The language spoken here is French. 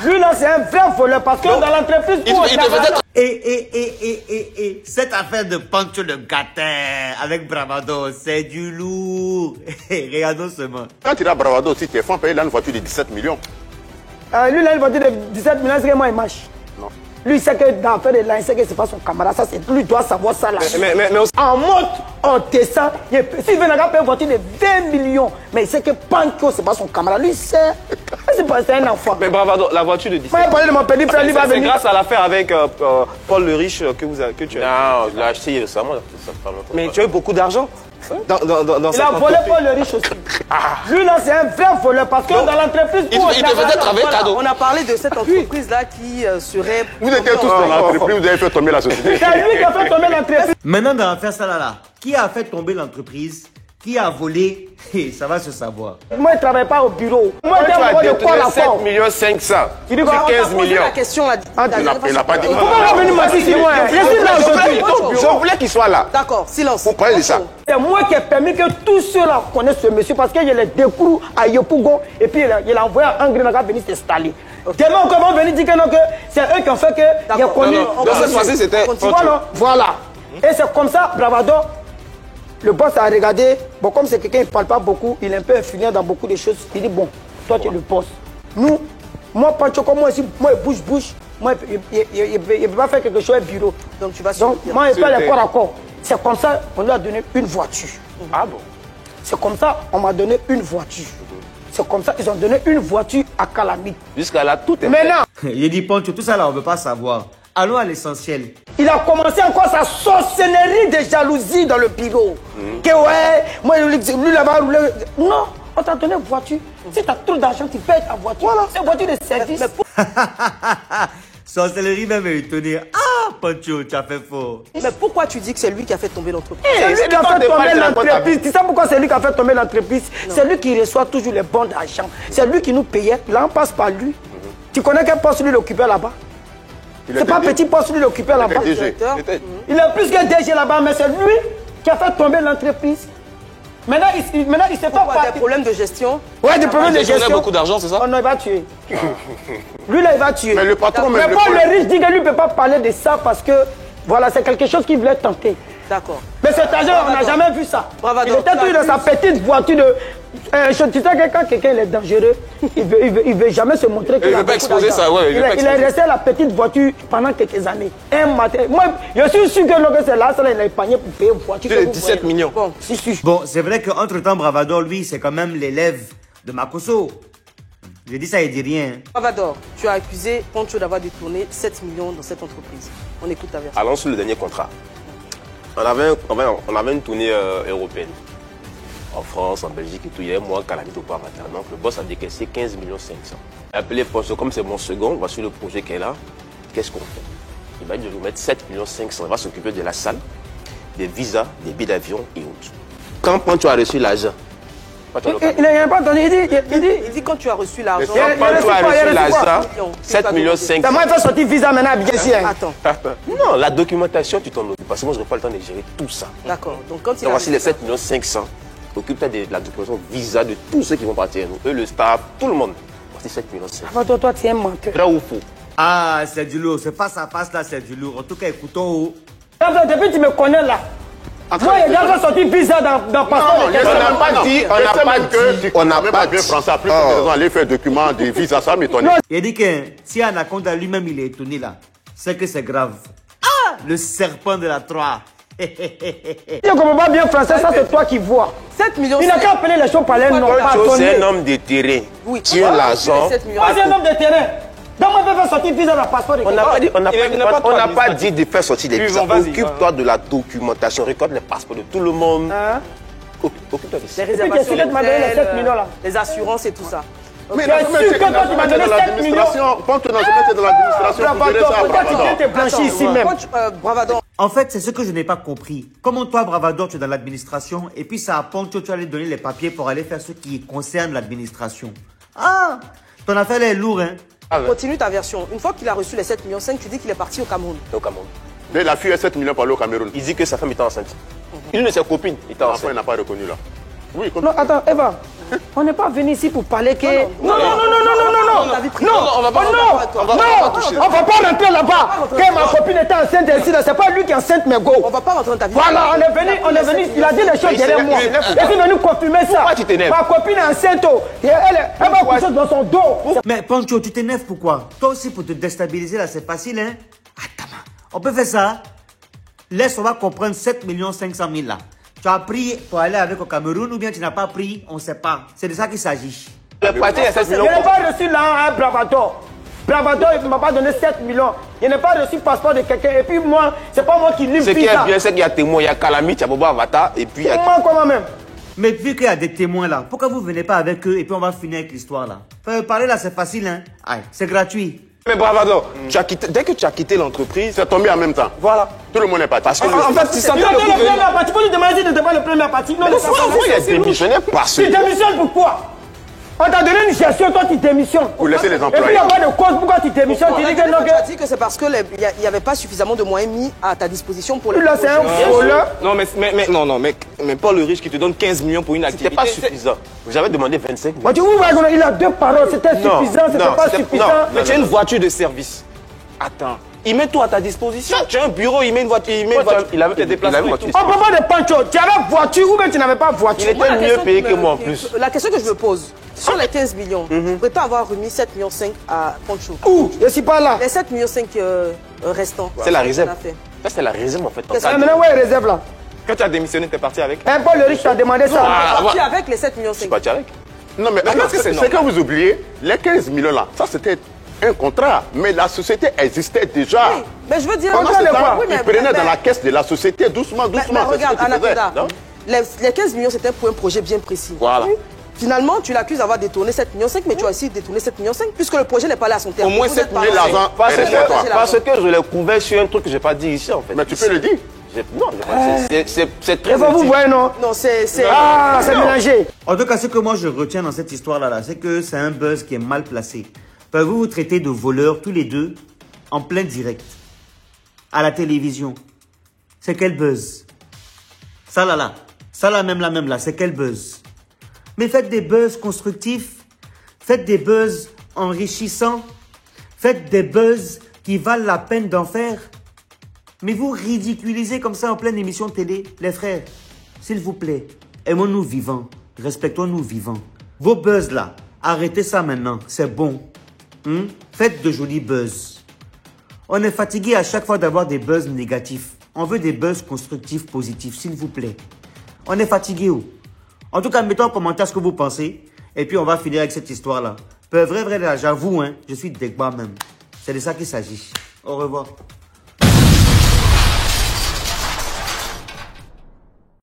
Lui là, c'est un vrai voleur parce que dans l'entreprise... Et cette affaire de Pancho le Gâtin avec Bravado, c'est du lourd. Regardons seulement. Quand tu as Bravado aussi, tu es fan payer là une voiture de 17 millions. Lui là, une voiture de 17 millions, c'est que moi il marche. Non. Lui, il sait que dans l'affaire de là, il sait que c'est pas son camarade. Ça, c'est lui doit savoir ça là. Mais en monte, on descend. S'il veut payer une voiture de 20 millions, mais il sait que Pancho, c'est pas son camarade. Lui, il sait. C'est un enfant. Mais Bravado, la voiture de 17 millions. Moi, de mon petit frère, lui va venir. C'est grâce à l'affaire avec Paul le Riche que tu as. Non, je l'ai acheté récemment. Mais tu as eu beaucoup d'argent. Il a volé Paul le Riche aussi. Lui là, c'est un vrai voleur parce que dans l'entreprise. Il te faisait travailler cadeau. On a parlé de cette entreprise-là qui serait. Vous étiez tous dans l'entreprise, vous avez fait tomber la société. C'est lui qui a fait tomber l'entreprise. Maintenant, dans l'affaire Salala, qui a fait tomber l'entreprise? Qui a volé? Et ça va se savoir. Moi, je ne travaille pas au bureau. Moi, tu as détourné 7 millions 500. Tu dis quoi? 15 millions. La question là. Il n'a pas dit. Pourquoi revenir m'asseoir sur moi? Je voulais qu'il soit là. D'accord, silence. Vous parlez de ça? C'est moi qui ai permis que tous ceux-là connaissent ce monsieur parce qu'il y a les découps à Yopougon et puis il a envoyé un grenade venir s'installer. Demain, comment venir dire que non, que c'est eux qui ont fait que il a connu. Donc cette fois-ci, c'était. Voilà. Et c'est comme ça, Bravado. Le boss a regardé, bon, comme c'est quelqu'un qui ne parle pas beaucoup, il est un peu influent dans beaucoup de choses. Il dit, bon, toi tu es le boss. Nous, moi, Pancho, comme moi ici, moi, il bouge. Moi, il ne peut pas faire quelque chose au bureau. Donc tu vas Donc, moi, il peut aller corps à corps. C'est comme ça qu'on lui a donné une voiture. Ah bon? C'est comme ça qu'on m'a donné une voiture. C'est comme ça qu'ils ont donné une voiture à Calamite. Jusqu'à là, tout est maintenant. Il dit, Pancho, tout ça là, on ne veut pas savoir. Allons à l'essentiel. Il a commencé encore sa sorcellerie de jalousie dans le bureau. Que ouais, moi, lui là-bas, non, on t'a donné une voiture. Si tu as trop d'argent, tu payes ta voiture. Voilà. C'est une voiture de service. Sorcellerie même est étonnée. Ah, Pancho, tu as fait fort. Mais pourquoi tu dis que c'est lui qui a fait tomber l'entreprise? C'est lui qui a fait tomber l'entreprise. Tu sais pourquoi c'est lui qui a fait tomber l'entreprise? C'est lui qui reçoit toujours les bons d'argent. C'est lui qui nous payait. Là, on passe par lui. Tu connais quel poste lui l'occupait là-bas? C'est pas petit poste lui l'occupait là-bas. Il est plus que DG là-bas, mais c'est lui qui a fait tomber l'entreprise. Maintenant, il sait pas quoi. Des problèmes de gestion. Ouais, des problèmes de gestion. Il a beaucoup d'argent, c'est ça? Oh non, il va tuer. Lui là, il va tuer. Mais le patron, mais Paul le Riche dit que lui ne peut pas parler de ça parce que voilà, c'est quelque chose qu'il voulait tenter. D'accord. Mais cet agent, on n'a jamais vu ça. Il était toujours dans sa petite voiture de. Tu sais que quand quelqu'un est dangereux, il veut jamais se montrer qu'il a beaucoup d'argent. Il est resté à la petite voiture pendant quelques années. Un matin. Moi, je suis sûr que c'est là, il a épargné pour payer une voiture. C'est 17 millions. Bon, c'est vrai qu'entre-temps, Bravador, lui, c'est quand même l'élève de Makosso. Je dis ça, il dit rien. Bravador, tu as accusé Pancho d'avoir détourné 7 millions dans cette entreprise. On écoute ta version. Allons sur le dernier contrat. On avait une tournée européenne. En France, en Belgique et tout. Il y avait moi, Calamite au Parmatin. Donc le boss a décaissé 15 500 000. Appelé Pancho, comme c'est mon second, voici le projet qu'elle a. Qu'est-ce qu'on fait? Il m'a dit de nous mettre 7 500 000. Il va s'occuper de la salle, des visas, des billets d'avion et autres. Quand Pancho a reçu l'argent, il n'a pas donné. Il dit quand tu as reçu l'argent. Quand Pancho a reçu l'argent, 7 500 000. Moi, il faut sortir visa maintenant à Bigassi. Attends. Non, la documentation, tu t'en occupes. Parce que moi, je n'ai pas le temps de gérer tout ça. D'accord. Donc quand il Donc voici les 7 500 000. Occupe-toi de la documentation visa de tous ceux qui vont partir. Eux, le staff, tout le monde. Voici 7 500 000. Toi, tu es un menteur. Vrai ou faux? Ah, c'est du lourd. C'est face à face là, c'est du lourd. En tout cas, écoutons. Depuis tu me connais là. Moi, il y a déjà sorti visa dans passeport. On n'a pas dit français. Plus on allait faire document de visa, ça m'étonne. Il a dit que si Anaconda lui-même il est étonné là, c'est que c'est grave. Ah, le serpent de la Troie. Si on ne comprend pas bien français, ça c'est toi qui vois. 7 millions. Il n'a qu'à appeler les choses par leur nom. C'est un homme de terrain. Oui. Tiens l'argent. Moi, c'est un homme de terrain. Donc, moi, je vais faire sortir visa dans le passeport. On n'a pas dit de faire sortir des visas. Occupe-toi de la documentation. Récolte les passeports de tout le monde. Occupe-toi de ça. Les réservations d'hôtel, les assurances et tout ça. Mais sûr que toi, tu m'as donné 7 millions. Quand tu n'as jamais été dans l'administration, tu dirais ça à Bravador. Tu viens te blanchir ici même. Bravador. En fait, c'est ce que je n'ai pas compris. Comment toi, Bravador, tu es dans l'administration et puis ça à Pancho, tu allais donner les papiers pour aller faire ce qui concerne l'administration. Ah, ton affaire est lourde, hein. Continue ta version. Une fois qu'il a reçu les 7 millions 5, tu dis qu'il est parti au Cameroun. Au Cameroun. Mais la fille a 7 millions pour aller au Cameroun. Il dit que sa femme était enceinte. Une de ses copines était enceinte. L'enfant, il n'a pas reconnu là. Oui, non, attends, Eva. On n'est pas venu ici pour parler que... Non, on va pas rentrer là-bas. Quand ma copine était enceinte ici, c'est pas lui qui est enceinte, mais go. On va pas rentrer dans ta vie. Voilà, on est venu, il a dit les choses derrière moi. Il est venu confirmer ça. Pourquoi tu t'énerves? Ma copine est enceinte, elle va coucher dans son dos. Mais Pancho, tu t'énerves pourquoi? Toi aussi, pour te déstabiliser, là, c'est facile, hein? Attends, on peut faire ça. Laisse, on va comprendre 7 500 000 là. Tu as pris pour aller avec au Cameroun ou bien tu n'as pas pris, on ne sait pas. C'est de ça qu'il s'agit. Le parti est 7 Je millions. n'ai pas reçu là un bravado. Bravado, il ne m'a pas donné 7 millions. Je n'ai pas reçu le passeport de quelqu'un. Et puis moi, c'est pas moi qui limite ça. Ce qui est bien, c'est qu'il y a témoin, il y a Kalami, Tchabobo Avata, et puis il y a... Moi, comment même? Mais vu qu'il y a des témoins là, pourquoi vous ne venez pas avec eux et puis on va finir avec l'histoire là? Parler là, c'est facile, hein? Aïe, c'est gratuit. Mais Bravado, dès que tu as quitté l'entreprise, c'est tombé en même temps. Voilà. Tout le monde est parti. Parce que En fait, tu sentais Il a le donné la gouvernement. première partie. Faut lui demander si tu n'étais pas le premier parti. Non, pourquoi il a démissionné parce Tu que démissionnes pourquoi? On t'a donné une gestion, toi tu démissionnes. vous laissez les Et puis il employés. n'y a pas de cause pourquoi tu démissionnes. Tu dis que non, Tu as dit que c'est parce qu'il n'y avait pas suffisamment de moyens mis à ta disposition pour les là c'est un projets. voleur. Non, mais Paul le riche qui te donne 15 millions pour une C'était activité. pas suffisant. J'avais demandé 25 millions. Moi, tu vois, il a deux paroles. C'était Non, suffisant, c'était non, pas c'était- suffisant. non, Mais tu as une voiture de service. Attends. Il met tout à ta disposition. Tu as un bureau, il met une voiture, il met une voiture. Il avait tes déplacements. une et tout. voiture. On parle pas de Pancho. Tu avais voiture ou bien tu n'avais pas voiture. Il était Moi, la mieux question payé qui que me- moi en plus. La question que je me pose, sur les 15 millions, je prétends avoir remis 7,5 millions à Pancho. Où? Je suis pas là. Les 7,5 millions restants. C'est la qu'est-ce réserve. qu'on a fait? Ça, c'est la réserve en fait. Qu'est-ce Ah, maintenant, où est réserve là? Quand tu as démissionné, tu es parti avec. Un Paul le riche t'a demandé ça. On est parti avec les 7,5 millions. Je suis parti avec. Non, mais est-ce que c'est c'est que vous oubliez, les 15 millions là, ça c'était un contrat, mais la société existait déjà. Oui, mais je veux dire... Pendant Contrat ce de temps, quoi? Oui, mais- ils prenaient mais- dans la caisse de la société doucement, Mais doucement. c'est ce regarde, que tu faisais, Anapenda, non? les 15 millions, c'était pour un projet bien précis. Voilà. Finalement, tu l'accuses d'avoir détourné 7,5 millions, mais tu as aussi détourné 7,5 millions, puisque le projet n'est pas allé à son terme. Au moins Vous êtes 7 pas millions allé. d'argent. Parce Elle est chez toi. que je l'ai couvert sur un truc que je n'ai pas dit ici en fait. Mais tu peux le dire. Non, c'est très Et vous utile. voyez, non? Non, c'est... Ah, c'est mélangé. En tout cas, ce que moi je retiens dans cette histoire là, c'est que c'est un buzz qui est mal placé. Vous vous traitez de voleurs tous les deux en plein direct à la télévision. C'est quel buzz? Ça là même là, c'est quel buzz? Mais faites des buzz constructifs, faites des buzz enrichissants, faites des buzz qui valent la peine d'en faire. Mais vous ridiculisez comme ça en pleine émission de télé, les frères. S'il vous plaît, aimons-nous vivants, respectons-nous vivants. Vos buzz là, arrêtez ça maintenant, c'est bon. Faites de jolis buzz. On est fatigué à chaque fois d'avoir des buzz négatifs. On veut des buzz constructifs, positifs, s'il vous plaît. On est fatigué. En tout cas, mettez en commentaire ce que vous pensez. Et puis on va finir avec cette histoire là. Vrai, là, j'avoue, je suis dégba même. C'est de ça qu'il s'agit. Au revoir.